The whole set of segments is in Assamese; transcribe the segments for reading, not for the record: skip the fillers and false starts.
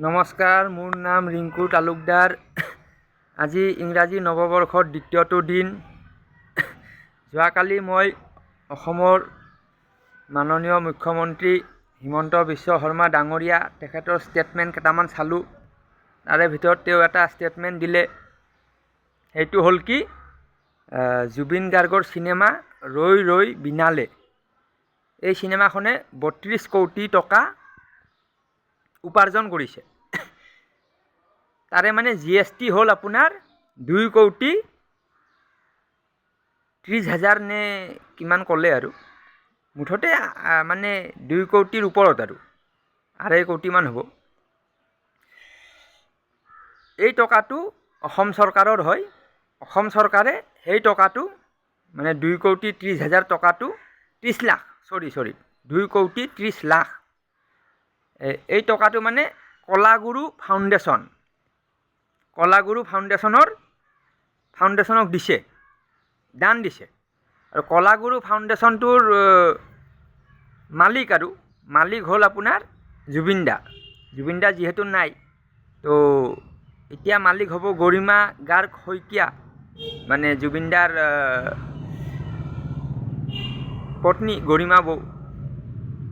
নমস্কাৰ, মোৰ নাম ৰিংকু তালুকদাৰ। আজি ইংৰাজী নৱবৰ্ষৰ দ্বিতীয়টো দিন। যোৱাকালি মই অসমৰ মাননীয় মুখ্যমন্ত্ৰী হিমন্ত বিশ্ব শৰ্মা ডাঙৰীয়া তেখেতৰ ষ্টেটমেণ্ট কেইটামান চালোঁ। তাৰে ভিতৰত তেওঁ এটা ষ্টেটমেণ্ট দিলে, সেইটো হ'ল কি, জুবিন গাৰ্গৰ চিনেমা ৰৈ ৰৈ বিনালে, এই চিনেমাখনে 32 কোটি টকা উপাৰ্জন কৰিছে। তাৰে মানে GST হ'ল আপোনাৰ 2 কোটি 30,000 নে কিমান ক'লে আৰু মুঠতে মানে 2 কোটিৰ ওপৰত আৰু 2.5 কোটিমান হ'ব। এই টকাটো অসম চৰকাৰৰ হয়। অসম চৰকাৰে সেই টকাটো মানে 2 কোটি 30,000 টকাটো 30 লাখ 2 কোটি 30 লাখ এই টকাটো মানে কলাগুৰু ফাউণ্ডেশ্যনক দিছে, দান দিছে। আৰু কলাগুৰু ফাউণ্ডেশ্যনটোৰ মালিক হ'ল আপোনাৰ জুবিন দা যিহেতু নাই, তো এতিয়া মালিক হ'ব গৰিমা গাৰ্গ শইকীয়া, মানে জুবিন দাৰ পত্নী গৰিমা বৌ।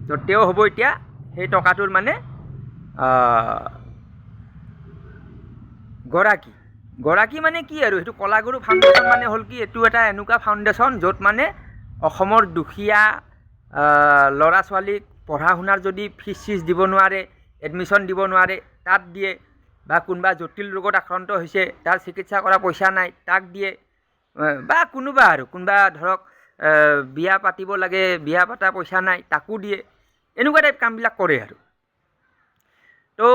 তো তেওঁ হ'ব এতিয়া সেই টকাটোৰ মানে গৰাকী মানে কি আৰু, সেইটো কলাগুৰু ফাউণ্ডেশ্যন মানে হ'ল কি, এইটো এটা এনেকুৱা ফাউণ্ডেশ্যন য'ত মানে অসমৰ দুখীয়া ল'ৰা ছোৱালীক পঢ়া শুনাৰ যদি ফিজ দিব নোৱাৰে, এডমিশ্যন দিব নোৱাৰে, তাত দিয়ে। বা কোনোবা জটিল ৰোগত আক্ৰান্ত হৈছে, তাৰ চিকিৎসা কৰা পইচা নাই, তাক দিয়ে। বা কোনোবা ধৰক বিয়া পাতিব লাগে, বিয়া পতা পইচা নাই, তাকো দিয়ে। এনেকুৱা টাইপ কামবিলাক কৰে আৰু। তো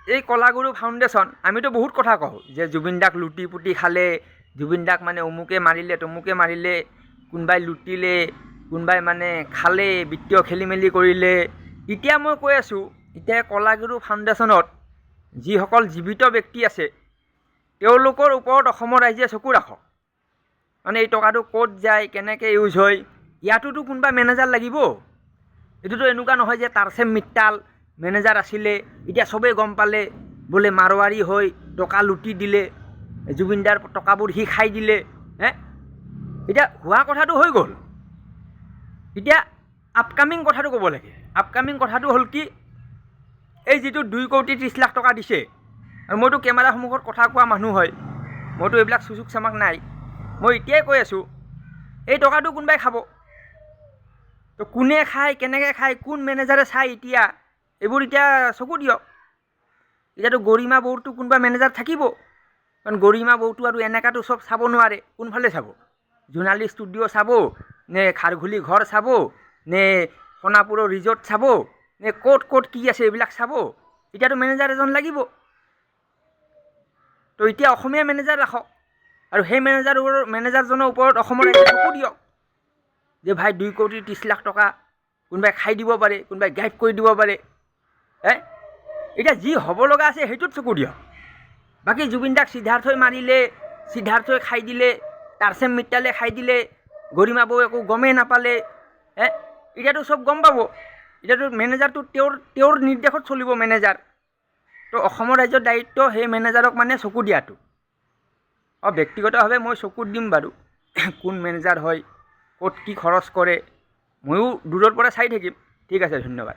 এই কলাগুৰু ফাউণ্ডেশ্যন, আমিতো বহুত কথা কওঁ যে জুবিন দাক লুটি পুটি খালে, জুবিন দাক মানে অমুকে মাৰিলে তমুকে মাৰিলে, কোনোবাই লুটিলে, কোনোবাই মানে খালে, বিত্তীয় খেলি মেলি কৰিলে। এতিয়া মই কৈ আছোঁ, এতিয়া কলাগুৰু ফাউণ্ডেশ্যনত যিসকল জীৱিত ব্যক্তি আছে, তেওঁলোকৰ ওপৰত অসমৰ ৰাইজে চকু ৰাখক। মানে এই টকাটো ক'ত যায়, কেনেকৈ ইউজ হয়, ইয়াতোতো কোনোবা মেনেজাৰ লাগিব। এইটোতো এনেকুৱা নহয় যে টাৰ্চেম মিট্টাল মেনেজাৰ আছিলে, এতিয়া চবেই গম পালে, বোলে মাৰোৱাৰী হৈ টকা লুটি দিলে, জুবিন দাৰ টকাবোৰ সি খাই দিলে। এতিয়া হোৱা কথাটো হৈ গ'ল, এতিয়া আপকামিং কথাটো ক'ব লাগে। আপকামিং কথাটো হ'ল কি, এই যিটো 2 কোটি 30 লাখ টকা দিছে, আৰু মইতো কেমেৰা সন্মুখত কথা কোৱা মানুহ হয়, মইতো এইবিলাক চুচুক চামাক নাই। মই এতিয়াই কৈ আছোঁ, এই টকাটো কোনোবাই খাব। তো কোনে খায়, কেনেকৈ খায়, কোন মেনেজাৰে চায়, এইবোৰ এতিয়া চকু দিয়ক। এতিয়াতো গৰিমা বৌৰতো কোনোবা মেনেজাৰ থাকিব, কাৰণ গৰিমা বৌটো আৰু এনেকাতো চব চাব নোৱাৰে। কোনফালে চাব? জোনালী ষ্টুডিঅ' চাব, নে খাৰঘুলি ঘৰ চাব, নে সোণাপুৰৰ ৰিজৰ্ট চাব, নে ক'ত কি আছে এইবিলাক চাব? এতিয়াতো মেনেজাৰ এজন লাগিব। তো এতিয়া অসমীয়া মেনেজাৰ ৰাখক, আৰু সেই মেনেজাৰজনৰ ওপৰত অসমৰ ৰাইজে চকু দিয়ক যে ভাই 2 কোটি 30 লাখ টকা কোনোবাই খাই দিব পাৰে, কোনোবাই গাইব কৰি দিব পাৰে। এতিয়া যি হ'ব লগা আছে সেইটোত চকু দিয়ক। বাকী জুবিন দাক সিদ্ধাৰ্থই মাৰিলে, সিদ্ধাৰ্থই খাই দিলে, টাৰ্চেম মিট্টালে খাই দিলে, গৰিমা বৌ একো গমেই নাপালে। এতিয়াতো চব গম পাব। এতিয়াতো মেনেজাৰটো তেওঁৰ নিৰ্দেশত চলিব মেনেজাৰ। তো অসমৰ ৰাইজৰ দায়িত্ব সেই মেনেজাৰক মানে চকু দিয়াটো। ব্যক্তিগতভাৱে মই চকুত দিম বাৰু, কোন মেনেজাৰ হয়, ক'ত কি খৰচ কৰে, ময়ো দূৰৰ পৰা চাই থাকিম। ঠিক আছে, ধন্যবাদ।